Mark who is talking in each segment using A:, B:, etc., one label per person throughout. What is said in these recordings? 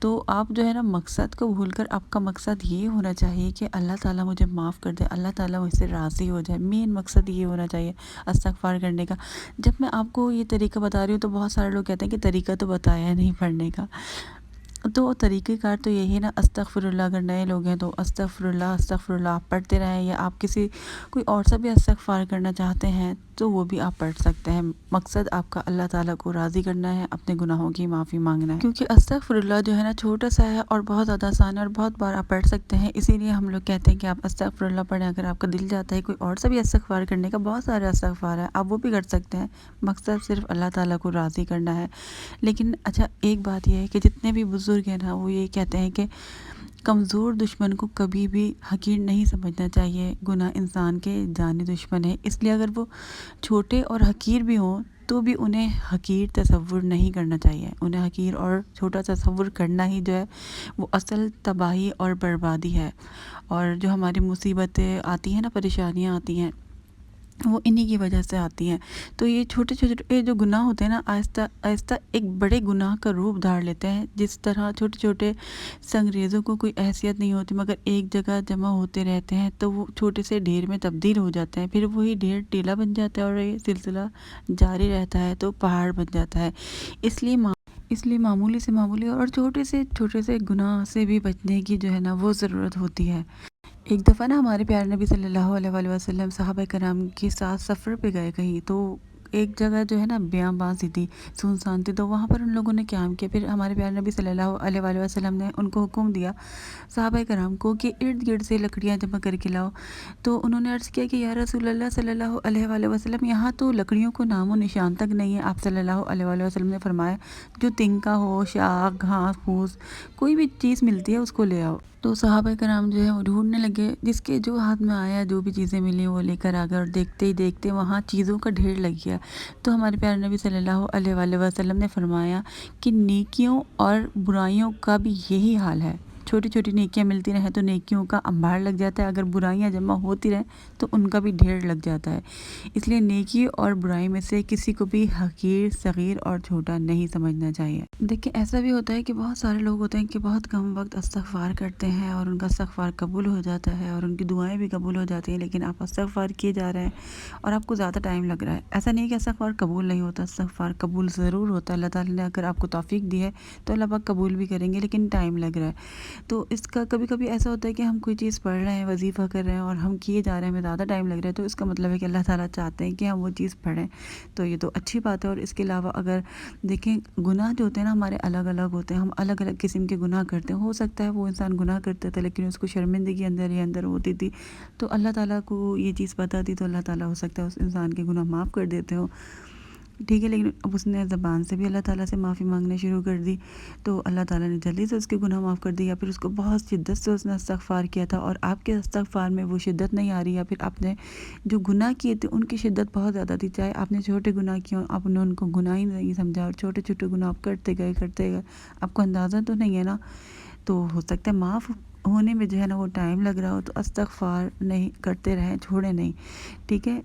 A: تو آپ جو ہے نا مقصد کو بھول کر آپ کا مقصد یہ ہونا چاہیے کہ اللہ تعالیٰ مجھے معاف کر دے، اللہ تعالیٰ مجھ سے راضی ہو جائے، مین مقصد یہ ہونا چاہیے استغفار کرنے کا۔ جب میں آپ کو یہ طریقہ بتا رہی ہوں تو بہت سارے لوگ کہتے ہیں کہ طریقہ تو بتایا نہیں پڑھنے کا، تو طریقہ کار تو یہی ہے نا، استغفر اللہ، اگر نئے لوگ ہیں تو استغفر اللہ آپ پڑھتے رہیں، یا آپ کسی کوئی اور سے بھی استغفار کرنا چاہتے ہیں تو وہ بھی آپ پڑھ سکتے ہیں۔ مقصد آپ کا اللہ تعالیٰ کو راضی کرنا ہے، اپنے گناہوں کی معافی مانگنا ہے، کیونکہ استغفر اللہ جو ہے نا چھوٹا سا ہے اور بہت زیادہ آسان ہے اور بہت بار آپ پڑھ سکتے ہیں، اسی لیے ہم لوگ کہتے ہیں کہ آپ استغفر اللہ پڑھیں۔ اگر آپ کا دل چاہتا ہے کوئی اور سے بھی استغفار کرنے کا، بہت سارے استغفار ہیں، آپ وہ بھی کر سکتے ہیں، مقصد صرف اللہ تعالیٰ کو راضی کرنا ہے۔ لیکن اچھا ایک بات یہ ہے کہ جتنے بھی بزرگ ہیں نا وہ یہ کہتے ہیں کہ کمزور دشمن کو کبھی بھی حقیر نہیں سمجھنا چاہیے، گناہ انسان کے جانی دشمن ہے، اس لیے اگر وہ چھوٹے اور حقیر بھی ہوں تو بھی انہیں حقیر تصور نہیں کرنا چاہیے، انہیں حقیر اور چھوٹا تصور کرنا ہی جو ہے وہ اصل تباہی اور بربادی ہے۔ اور جو ہماری مصیبتیں آتی ہیں نا، پریشانیاں آتی ہیں، وہ انہی کی وجہ سے آتی ہیں۔ تو یہ چھوٹے چھوٹے جو گناہ ہوتے ہیں نا، آہستہ آہستہ ایک بڑے گناہ کا روپ دھار لیتے ہیں۔ جس طرح چھوٹے چھوٹے سنگریزوں کو کوئی حیثیت نہیں ہوتی مگر ایک جگہ جمع ہوتے رہتے ہیں تو وہ چھوٹے سے ڈھیر میں تبدیل ہو جاتے ہیں، پھر وہی ڈھیر ٹیلا بن جاتا ہے اور یہ سلسلہ جاری رہتا ہے تو پہاڑ بن جاتا ہے۔ اس لیے معمولی سے معمولی اور چھوٹے سے گناہ سے بھی بچنے کی جو ہے نا وہ ضرورت ہوتی ہے۔ ایک دفعہ نا ہمارے پیارے نبی صلی اللہ علیہ وآلہ وسلم صحابہ کرام کے ساتھ سفر پہ گئے کہیں، تو ایک جگہ جو ہے نا بیاباں سی تھی، سنسان تھی، تو وہاں پر ان لوگوں نے قیام کیا۔ پھر ہمارے پیارے نبی صلی اللہ علیہ وآلہ وسلم نے ان کو حکم دیا صحابہ کرام کو کہ ارد گرد سے لکڑیاں جمع کر کے لاؤ۔ تو انہوں نے عرض کیا کہ یا رسول اللہ صلی اللہ علیہ وآلہ وسلم، یہاں تو لکڑیوں کو نام و نشان تک نہیں ہے۔ آپ صلی اللہ علیہ وآلہ وسلم نے فرمایا جو تنکا ہو، شاخ، گھاس پھوس، کوئی بھی چیز ملتی ہے اس کو لے آؤ۔ تو صحابہ کرام جو ہے وہ ڈھونڈنے لگے، جس کے جو ہاتھ میں آیا جو بھی چیزیں ملی وہ لے کر آ گئے، اور دیکھتے ہی دیکھتے وہاں چیزوں کا ڈھیر لگ گیا۔ تو ہمارے پیارے نبی صلی اللہ علیہ وآلہ وسلم نے فرمایا کہ نیکیوں اور برائیوں کا بھی یہی حال ہے، چھوٹی چھوٹی نیکیاں ملتی رہیں تو نیکیوں کا انبار لگ جاتا ہے، اگر برائیاں جمع ہوتی رہیں تو ان کا بھی ڈھیر لگ جاتا ہے۔ اس لیے نیکی اور برائی میں سے کسی کو بھی حقیر، صغیر اور چھوٹا نہیں سمجھنا چاہیے۔ دیکھیں ایسا بھی ہوتا ہے کہ بہت سارے لوگ ہوتے ہیں کہ بہت کم وقت استغفار کرتے ہیں اور ان کا استغفار قبول ہو جاتا ہے اور ان کی دعائیں بھی قبول ہو جاتی ہیں، لیکن آپ استغفار کیے جا رہے ہیں اور آپ کو زیادہ ٹائم لگ رہا ہے۔ ایسا نہیں کہ استغفار قبول نہیں ہوتا، استغفار قبول ضرور ہوتا ہے، اللہ تعالیٰ نے اگر آپ کو توفیق دی ہے تو اللہ پاک قبول بھی کریں گے، لیکن ٹائم لگ رہا ہے۔ تو اس کا کبھی کبھی ایسا ہوتا ہے کہ ہم کوئی چیز پڑھ رہے ہیں، وظیفہ کر رہے ہیں اور ہم کیے جا رہے ہیں، ہمیں زیادہ ٹائم لگ رہا ہے، تو اس کا مطلب ہے کہ اللہ تعالیٰ چاہتے ہیں کہ ہم وہ چیز پڑھیں، تو یہ تو اچھی بات ہے۔ اور اس کے علاوہ اگر دیکھیں گناہ جو ہوتے ہیں نا ہمارے الگ الگ ہوتے ہیں، ہم الگ الگ قسم کے گناہ کرتے ہیں، ہو سکتا ہے وہ انسان گناہ کرتا تھا لیکن اس کو شرمندگی اندر ہی اندر ہوتی تھی، تو اللہ تعالیٰ کو یہ چیز پتہ تھی تو اللہ تعالیٰ ہو سکتا ہے اس انسان کے گناہ معاف کر دیتے ہو، ٹھیک ہے، لیکن اب اس نے زبان سے بھی اللہ تعالیٰ سے معافی مانگنا شروع کر دی تو اللہ تعالیٰ نے جلدی سے اس کے گناہ معاف کر دی، یا پھر اس کو بہت شدت سے اس نے استغفار کیا تھا اور آپ کے استغفار میں وہ شدت نہیں آ رہی، یا پھر آپ نے جو گناہ کیے تھے ان کی شدت بہت زیادہ تھی، چاہے آپ نے چھوٹے گناہ کیے آپ نے ان کو گناہ ہی نہیں سمجھا اور چھوٹے چھوٹے گناہ آپ کرتے گئے، آپ کو اندازہ تو نہیں ہے نا، تو ہو سکتا ہے معاف ہونے میں جو ہے نا وہ ٹائم لگ رہا ہو، تو استغفار نہیں کرتے رہیں، چھوڑے نہیں، ٹھیک ہے۔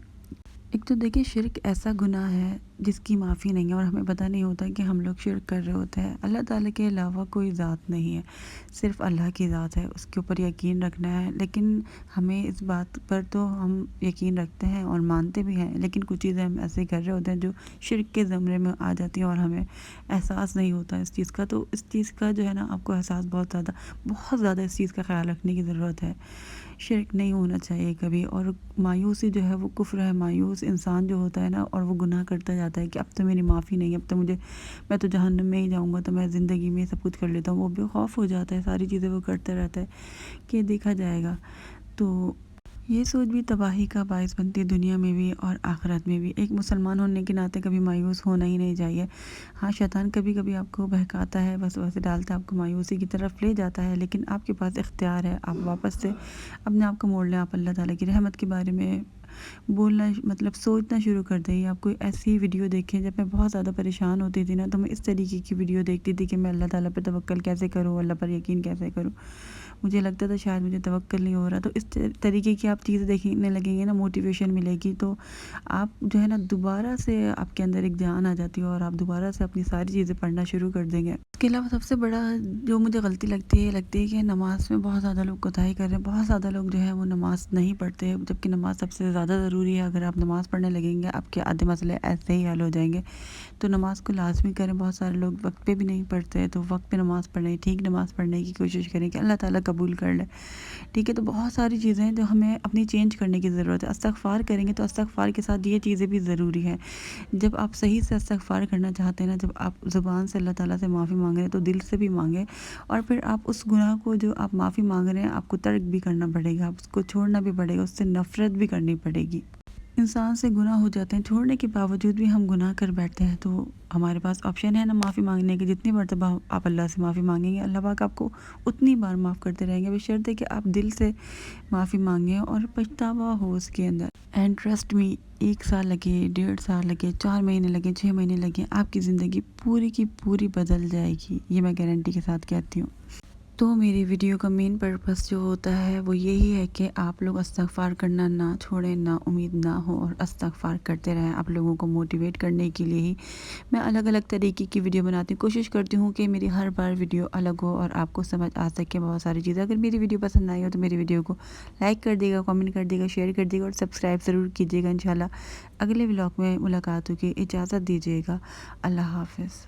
A: ایک تو دیکھیں شرک ایسا گناہ ہے جس کی معافی نہیں ہے اور ہمیں پتہ نہیں ہوتا کہ ہم لوگ شرک کر رہے ہوتے ہیں۔ اللہ تعالیٰ کے علاوہ کوئی ذات نہیں ہے، صرف اللہ کی ذات ہے، اس کے اوپر یقین رکھنا ہے، لیکن ہمیں اس بات پر تو ہم یقین رکھتے ہیں اور مانتے بھی ہیں، لیکن کچھ چیزیں ہم ایسے کر رہے ہوتے ہیں جو شرک کے زمرے میں آ جاتی ہیں اور ہمیں احساس نہیں ہوتا اس چیز کا، تو اس چیز کا جو ہے نا آپ کو احساس بہت زیادہ اس چیز کا خیال رکھنے کی ضرورت ہے۔ شرک نہیں ہونا چاہیے کبھی، اور مایوسی جو ہے وہ کفر ہے، مایوس انسان جو ہوتا ہے نا اور وہ گناہ کرتا جاتا ہے کہ اب تو میری معافی نہیں، اب تو میں تو جہنم میں ہی جاؤں گا، تو میں زندگی میں سب کچھ کر لیتا ہوں، وہ بے خوف ہو جاتا ہے، ساری چیزیں وہ کرتا رہتا ہے کہ دیکھا جائے گا، تو یہ سوچ بھی تباہی کا باعث بنتی ہے دنیا میں بھی اور آخرت میں بھی۔ ایک مسلمان ہونے کے ناطے کبھی مایوس ہونا ہی نہیں چاہیے۔ ہاں شیطان کبھی کبھی آپ کو بہکاتا ہے، وسوسے ڈالتا ہے، آپ کو مایوسی کی طرف لے جاتا ہے، لیکن آپ کے پاس اختیار ہے، آپ واپس سے اپنے آپ کو موڑ لیں، آپ اللہ تعالیٰ کی رحمت کے بارے میں بولنا مطلب سوچنا شروع کر دیں۔ آپ کوئی ایسی ویڈیو دیکھیں، جب میں بہت زیادہ پریشان ہوتی تھی نا تو میں اس طریقے کی ویڈیو دیکھتی تھی کہ میں اللہ تعالیٰ پہ توکل کیسے کروں، اللہ پر یقین کیسے کروں، مجھے لگتا تھا شاید مجھے توکل نہیں ہو رہا، تو اس طریقے کی آپ چیزیں دیکھنے لگیں گے نا، موٹیویشن ملے گی، تو آپ جو ہے نا دوبارہ سے آپ کے اندر ایک جان آ جاتی ہے اور آپ دوبارہ سے اپنی ساری چیزیں پڑھنا شروع کر دیں گے۔ اس کے علاوہ سب سے بڑا جو مجھے غلطی لگتی ہے کہ نماز میں بہت زیادہ لوگ کوتاہی کر رہے ہیں، بہت زیادہ لوگ جو ہے وہ نماز نہیں پڑھتے، جبکہ نماز سب سے زیادہ ضروری ہے۔ اگر آپ نماز پڑھنے لگیں گے آپ کے آدھے مسئلے ایسے ہی حل ہو جائیں گے، تو نماز کو لازمی کریں۔ بہت سارے لوگ وقت پہ بھی نہیں پڑھتے، تو وقت پہ نماز پڑھیں، ٹھیک نماز پڑھنے کی کوشش کریں کہ اللہ تعالیٰ قبول کر لے، ٹھیک ہے۔ تو بہت ساری چیزیں ہیں جو ہمیں اپنی چینج کرنے کی ضرورت ہے۔ استغفار کریں گے تو استغفار کے ساتھ یہ چیزیں بھی ضروری ہیں۔ جب آپ صحیح سے استغفار کرنا چاہتے ہیں نا، جب آپ زبان سے اللہ تعالیٰ سے معافی مانگ رہے ہیں تو دل سے بھی مانگیں، اور پھر آپ اس گناہ کو جو آپ معافی مانگ رہے ہیں آپ کو ترک بھی کرنا پڑے گا، آپ اس کو چھوڑنا بھی پڑے گا، اس سے نفرت بھی کرنی پڑے گی۔ انسان سے گناہ ہو جاتے ہیں، چھوڑنے کے باوجود بھی ہم گناہ کر بیٹھتے ہیں، تو ہمارے پاس آپشن ہے نا معافی مانگنے کی۔ جتنی مرتبہ آپ اللہ سے معافی مانگیں گے اللہ پاک آپ کو اتنی بار معاف کرتے رہیں گے، بشرطے کہ آپ دل سے معافی مانگیں اور پچھتاوا ہو اس کے اندر۔ اینڈ ٹرسٹ می، 1 سال لگے، 1.5 سال لگے، 4 مہینے لگے، 6 مہینے لگے، آپ کی زندگی پوری کی پوری بدل جائے گی، یہ میں گارنٹی کے ساتھ کہتی ہوں۔ تو میری ویڈیو کا مین پرپس جو ہوتا ہے وہ یہی ہے کہ آپ لوگ استغفار کرنا نہ چھوڑیں، نا امید نہ ہو، اور استغفار کرتے رہیں۔ آپ لوگوں کو موٹیویٹ کرنے کے لیے ہی میں الگ الگ طریقے کی ویڈیو بناتی ہوں، کوشش کرتی ہوں کہ میری ہر بار ویڈیو الگ ہو اور آپ کو سمجھ آ سکے بہت ساری چیزیں۔ اگر میری ویڈیو پسند آئی ہو تو میری ویڈیو کو لائک کر دیے گا، کامنٹ کر دیے گا، شیئر کر دیے گا اور سبسکرائب ضرور کیجیے گا۔ انشاءاللہ اگلے ولاگ میں ملاقات ہوگی، اجازت دیجیے گا، اللہ حافظ۔